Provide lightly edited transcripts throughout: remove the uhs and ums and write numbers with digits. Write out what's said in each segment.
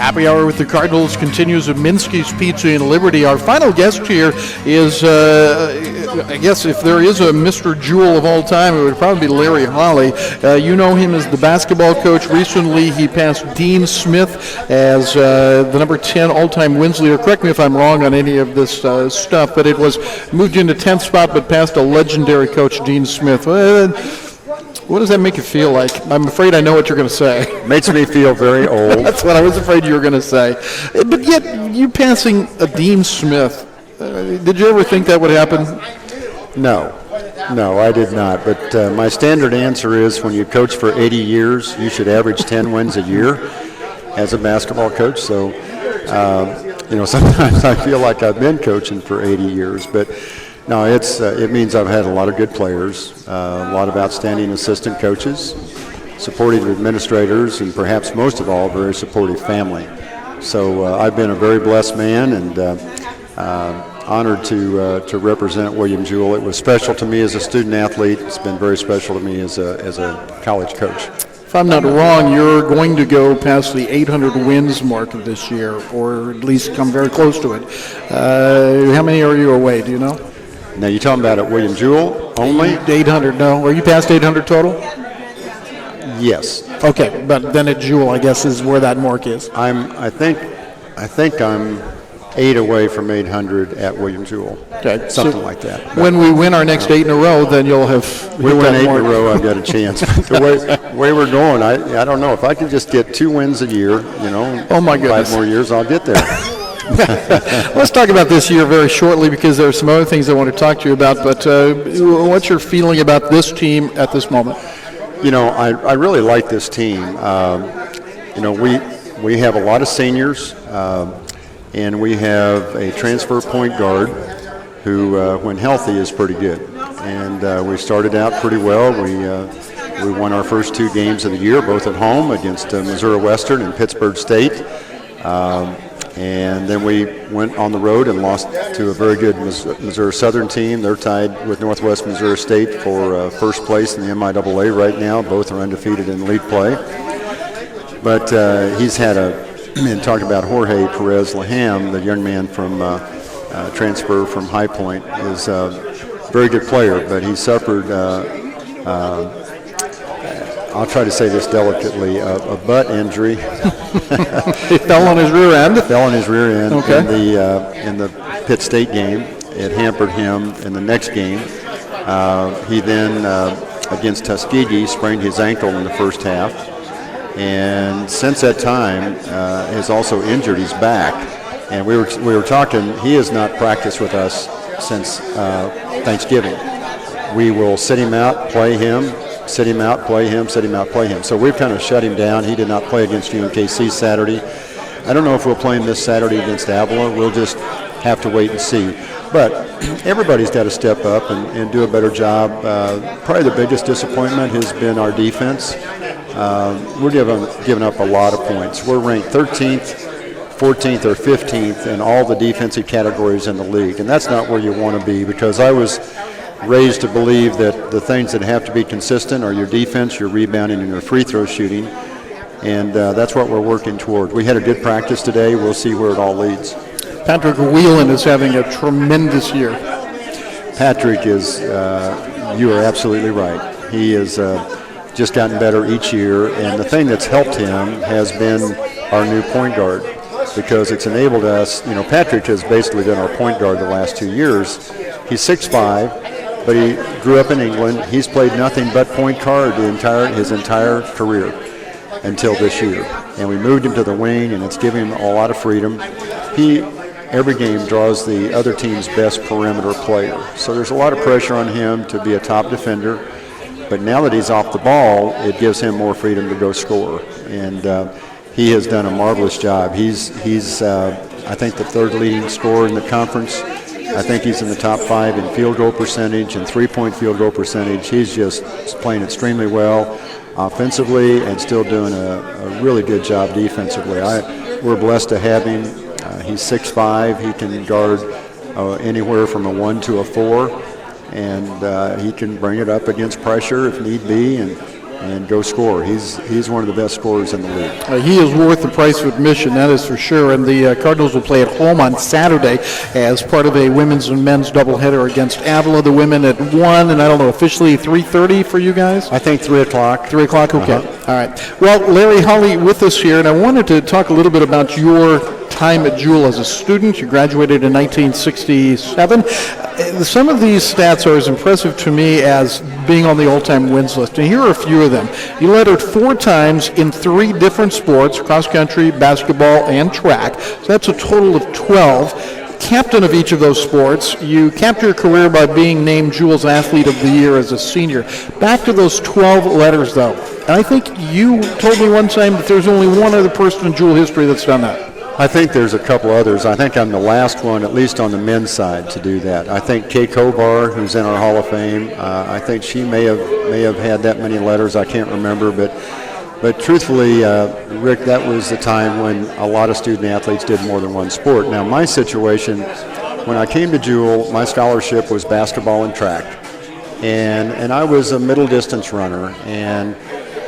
Happy Hour with the Cardinals continues at Minksky's Pizza in Liberty. Our final guest here is, I guess if there is a Mr. Jewel of all time, it would probably be Larry Holley. You know him as the basketball coach. Recently, he passed Dean Smith as the number 10 all-time wins leader. Correct me if I'm wrong on any of this stuff, but it was moved into 10th spot, but passed a legendary coach, Dean Smith. What does that make you feel like? I'm afraid I know what you're going to say. Makes me feel very old. That's what I was afraid you were going to say. But yet, you passing a Dean Smith, did you ever think that would happen? No, I did not. But my standard answer is when you coach for 80 years, you should average 10 wins a year as a basketball coach. So, sometimes I feel like I've been coaching for 80 years. But no, it means I've had a lot of good players, a lot of outstanding assistant coaches, supportive administrators, and perhaps most of all, a very supportive family. So I've been a very blessed man and honored to represent William Jewell. It was special to me as a student athlete. It's been very special to me as a college coach. If I'm not wrong, you're going to go past the 800 wins mark this year, or at least come very close to it. How many are you away? Do you know? Now, you're talking about at William Jewell only? 800, no. Are you past 800 total? Yes. Okay, but then at Jewell, I guess, is where that mark is. I think I'm 8 away from 800 at William Jewell. Okay. Something like that. When we win our next 8 in a row, then you'll have we win 8 in a row, I've got a chance. The way we're going, I don't know. If I could just get 2 wins a year, oh my goodness, 5 more years, I'll get there. Let's talk about this year very shortly because there are some other things I want to talk to you about. But what's your feeling about this team at this moment? I really like this team. We have a lot of seniors, and we have a transfer point guard who, when healthy, is pretty good. And we started out pretty well. We won our first 2 games of the year, both at home against Missouri Western and Pittsburgh State. And then we went on the road and lost to a very good Missouri Southern team. They're tied with Northwest Missouri State for first place in the MIAA right now. Both are undefeated in league play. But he's had and talking about Jorge Perez Laham, the young man from transfer from High Point, is a very good player, but he suffered I'll try to say this delicately, a butt injury. He fell on his rear end? Fell on his rear end okay. in the Pitt State game. It hampered him in the next game. He then, against Tuskegee, sprained his ankle in the first half. And since that time, has also injured his back. And we were talking, he has not practiced with us since Thanksgiving. We will sit him out, play him, sit him out, play him, sit him out, play him. So we've kind of shut him down. He did not play against UMKC Saturday. I don't know if we'll play him this Saturday against Avila. We'll just have to wait and see. But everybody's got to step up and do a better job. Probably the biggest disappointment has been our defense. We're giving up a lot of points. We're ranked 13th, 14th, or 15th in all the defensive categories in the league. And that's not where you want to be, because I was raised to believe that the things that have to be consistent are your defense, your rebounding, and your free throw shooting. And that's what we're working toward. We had a good practice today. We'll see where it all leads. Patrick Whelan is having a tremendous year. Patrick is, you are absolutely right. He has just gotten better each year. And the thing that's helped him has been our new point guard, because it's enabled us, Patrick has basically been our point guard the last 2 years. He's 6'5", but he grew up in England. He's played nothing but point guard his entire career until this year. And we moved him to the wing, and it's given him a lot of freedom. He, every game, draws the other team's best perimeter player. So there's a lot of pressure on him to be a top defender. But now that he's off the ball, it gives him more freedom to go score. And he has done a marvelous job. He's I think, the 3rd leading scorer in the conference. I think he's in the top 5 in field goal percentage and 3-point field goal percentage. He's just playing extremely well offensively and still doing a really good job defensively. We're blessed to have him. He's 6'5". He can guard anywhere from a 1 to a 4, and he can bring it up against pressure if need be. And and go score. He's one of the best scorers in the league. He is worth the price of admission, that is for sure. And the Cardinals will play at home on Saturday as part of a women's and men's doubleheader against Avila. The women at 1, and I don't know, officially 3:30 for you guys? I think 3 o'clock. 3 o'clock, okay. All right. Well, Larry Holley with us here, and I wanted to talk a little bit about your time at Jewel as a student. You graduated in 1967. Some of these stats are as impressive to me as being on the all-time wins list, and here are a few of them. You lettered 4 times in 3 different sports, cross-country, basketball, and track. So that's a total of 12. Captain of each of those sports. You capped your career by being named Jewel's Athlete of the Year as a senior. Back to those 12 letters, though. And I think you told me one time that there's only one other person in Jewel history that's done that. I think there's a couple others. I think I'm the last one, at least on the men's side, to do that. I think Kay Kovar, who's in our Hall of Fame, I think she may have had that many letters. I can't remember, but truthfully, Rick, that was the time when a lot of student athletes did more than one sport. Now, my situation, when I came to Jewel, my scholarship was basketball and track, and I was a middle distance runner, and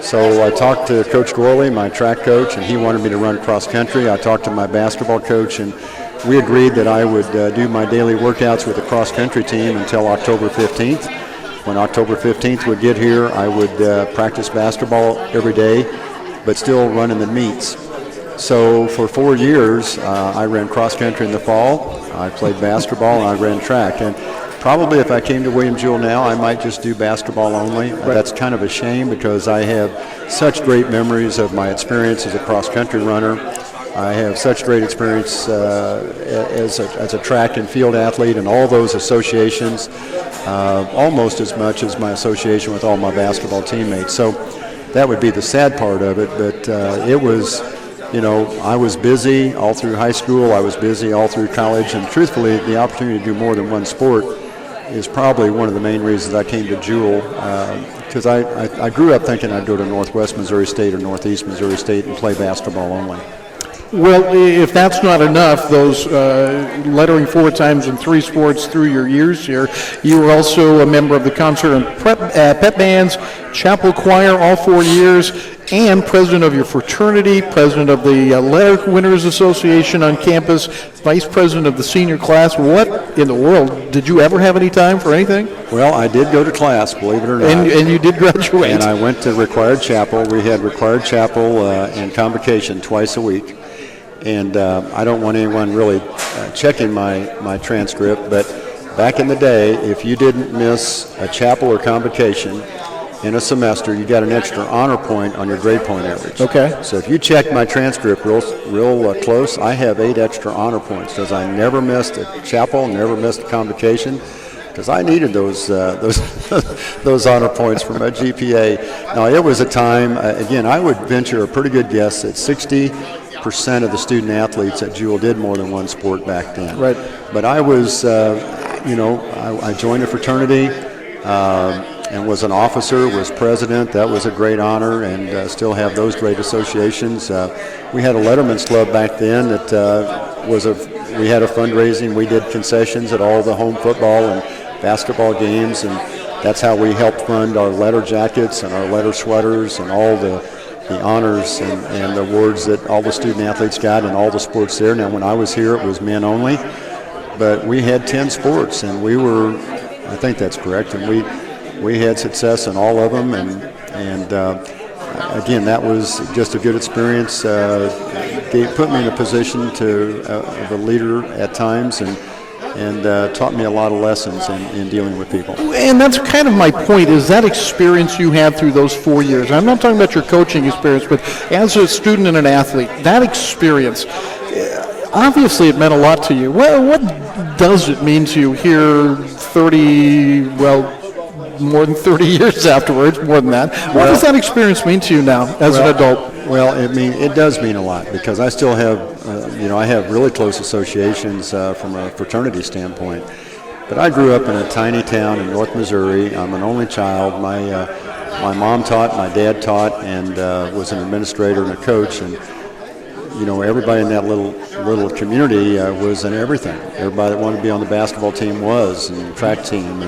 so I talked to Coach Gorley, my track coach, and he wanted me to run cross country. I talked to my basketball coach, and we agreed that I would do my daily workouts with the cross country team until October 15th. When October 15th would get here, I would practice basketball every day, but still run in the meets. So for 4 years, I ran cross country in the fall. I played basketball, and I ran track. And probably if I came to William Jewell now, I might just do basketball only. Right. That's kind of a shame because I have such great memories of my experience as a cross-country runner. I have such great experience as a track and field athlete and all those associations, almost as much as my association with all my basketball teammates. So that would be the sad part of it, but it was, I was busy all through high school, I was busy all through college, and truthfully, the opportunity to do more than one sport is probably one of the main reasons I came to Jewel, because I grew up thinking I'd go to Northwest Missouri State or Northeast Missouri State and play basketball only. Well, if that's not enough, those lettering 4 times in 3 sports through your years here, you were also a member of the concert and pep bands, chapel choir all 4 years, and president of your fraternity, president of the Letter Winners Association on campus, vice president of the senior class. What in the world? Did you ever have any time for anything? Well, I did go to class, believe it or not. And you did graduate. And I went to required chapel. We had required chapel and convocation twice a week. And I don't want anyone really checking my transcript, but back in the day, if you didn't miss a chapel or convocation in a semester, you got an extra honor point on your grade point average. Okay. So if you check my transcript real close, I have 8 extra honor points because I never missed a chapel, never missed a convocation, because I needed those honor points for my GPA. Now, it was a time, again, I would venture a pretty good guess that 60% of the student athletes at Jewel did more than one sport back then. Right. But I was, I joined a fraternity and was an officer, was president. That was a great honor, and still have those great associations. We had a Letterman's Club back then that we had a fundraising. We did concessions at all the home football and basketball games, and that's how we helped fund our letter jackets and our letter sweaters and all the honors and the awards that all the student athletes got in all the sports there. Now, when I was here, it was men only, but we had 10 sports, and we were, I think that's correct, and we had success in all of them, and again, that was just a good experience. Put me in a position of a leader at times, and taught me a lot of lessons in dealing with people. And that's kind of my point, is that experience you had through those 4 years. I'm not talking about your coaching experience, but as a student and an athlete, that experience, obviously it meant a lot to you. Well, what does it mean to you here more than 30 years afterwards, more than that? What does that experience mean to you now as an adult? Well, it does mean a lot, because I still have, I have really close associations from a fraternity standpoint. But I grew up in a tiny town in North Missouri. I'm an only child. My mom taught, my dad taught, and was an administrator and a coach. And everybody in that little community was in everything. Everybody that wanted to be on the basketball team was, and the track team,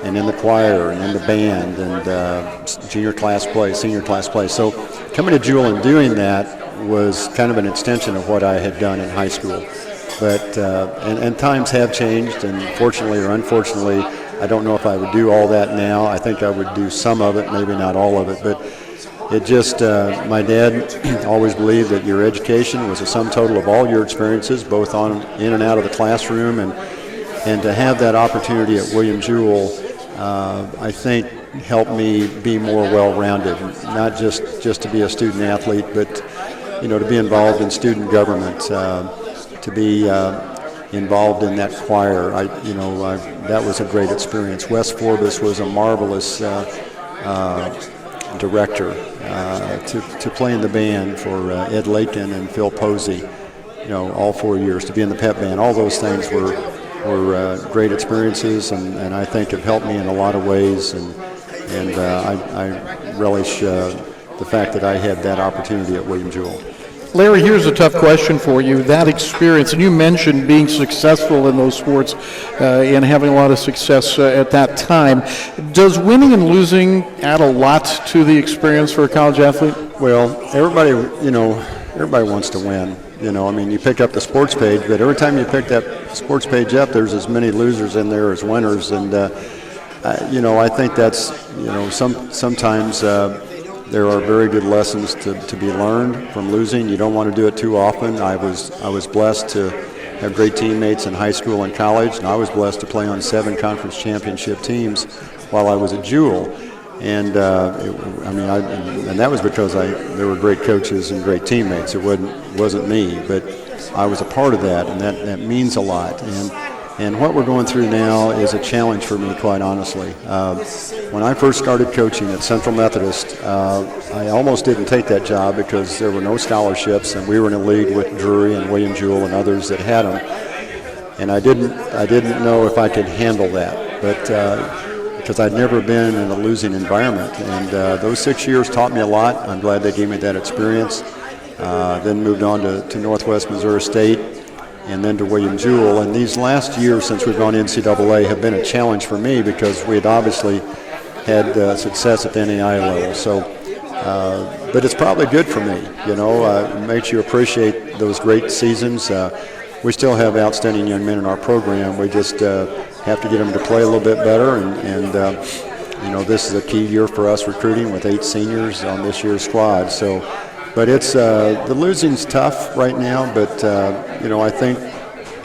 and in the choir and in the band and junior class play, senior class play. So coming to Jewell and doing that was kind of an extension of what I had done in high school. But and times have changed, and fortunately or unfortunately, I don't know if I would do all that now. I think I would do some of it, maybe not all of it. But it just, my dad always believed that your education was a sum total of all your experiences, both in and out of the classroom, and to have that opportunity at William Jewell, I think helped me be more well-rounded, not just to be a student athlete, but to be involved in student government, to be involved in that choir. That was a great experience. Wes Forbes was a marvelous director to play in the band for Ed Lakin and Phil Posey, all 4 years, to be in the pep band. All those things were great experiences, and I think have helped me in a lot of ways, and I relish the fact that I had that opportunity at William Jewell. Larry, here's a tough question for you. That experience, and you mentioned being successful in those sports and having a lot of success at that time. Does winning and losing add a lot to the experience for a college athlete? Well, everybody wants to win. You pick up the sports page, but every time you pick that sports page up, there's as many losers in there as winners. And, I think that's, sometimes there are very good lessons to be learned from losing. You don't want to do it too often. I was blessed to have great teammates in high school and college, and I was blessed to play on 7 conference championship teams while I was at Jewell. And and that was because there were great coaches and great teammates. It wasn't me, but I was a part of that, and that means a lot. And what we're going through now is a challenge for me, quite honestly. When I first started coaching at Central Methodist, I almost didn't take that job because there were no scholarships, and we were in a league with Drury and William Jewell and others that had them. And I didn't know if I could handle that, but because I'd never been in a losing environment. And those 6 years taught me a lot. I'm glad they gave me that experience. Then moved on to Northwest Missouri State, and then to William Jewell. And these last years since we've gone NCAA have been a challenge for me because we had obviously had success at the NAI level. So, but it's probably good for me, it makes you appreciate those great seasons. We still have outstanding young men in our program. We just have to get them to play a little bit better, and this is a key year for us recruiting with 8 seniors on this year's squad. So, but it's the losing's tough right now, but I think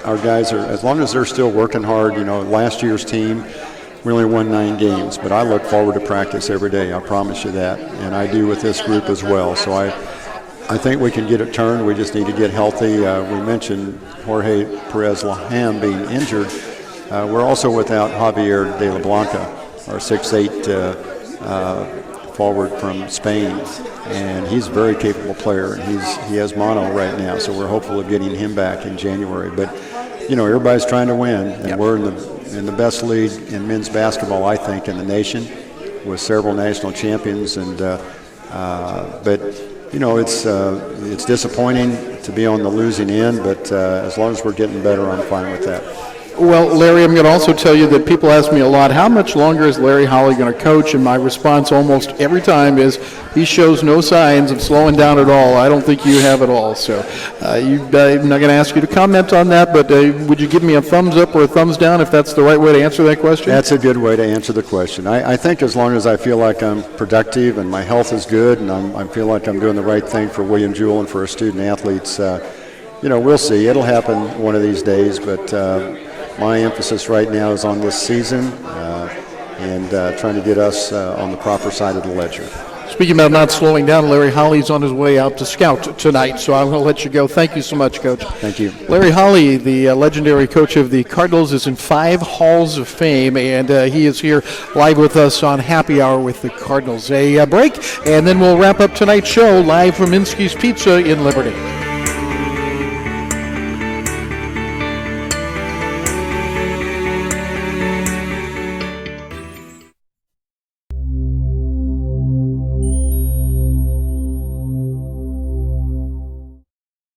our guys are, as long as they're still working hard. Last year's team, we only won 9 games, but I look forward to practice every day. I promise you that, and I do with this group as well. So I think we can get it turned. We just need to get healthy. We mentioned Jorge Perez-Laham being injured. We're also without Javier de la Blanca, our 6'8" forward from Spain, and he's a very capable player. And he has mono right now, so we're hopeful of getting him back in January. But everybody's trying to win, and we're in the best league in men's basketball, I think, in the nation, with several national champions. And but it's disappointing to be on the losing end, but as long as we're getting better, I'm fine with that. Well, Larry, I'm going to also tell you that people ask me a lot, how much longer is Larry Holley going to coach? And my response almost every time is, he shows no signs of slowing down at all. I don't think you have at all. So I'm not going to ask you to comment on that, but would you give me a thumbs up or a thumbs down if that's the right way to answer that question? That's a good way to answer the question. I think as long as I feel like I'm productive and my health is good and I feel like I'm doing the right thing for William Jewell and for our student athletes, we'll see. It'll happen one of these days, but my emphasis right now is on this season and trying to get us on the proper side of the ledger. Speaking about not slowing down, Larry Holley's on his way out to scout tonight, so I'm going to let you go. Thank you so much, Coach. Thank you. Larry Holley, the legendary coach of the Cardinals, is in 5 Halls of Fame, and he is here live with us on Happy Hour with the Cardinals. A break, and then we'll wrap up tonight's show live from Minsky's Pizza in Liberty.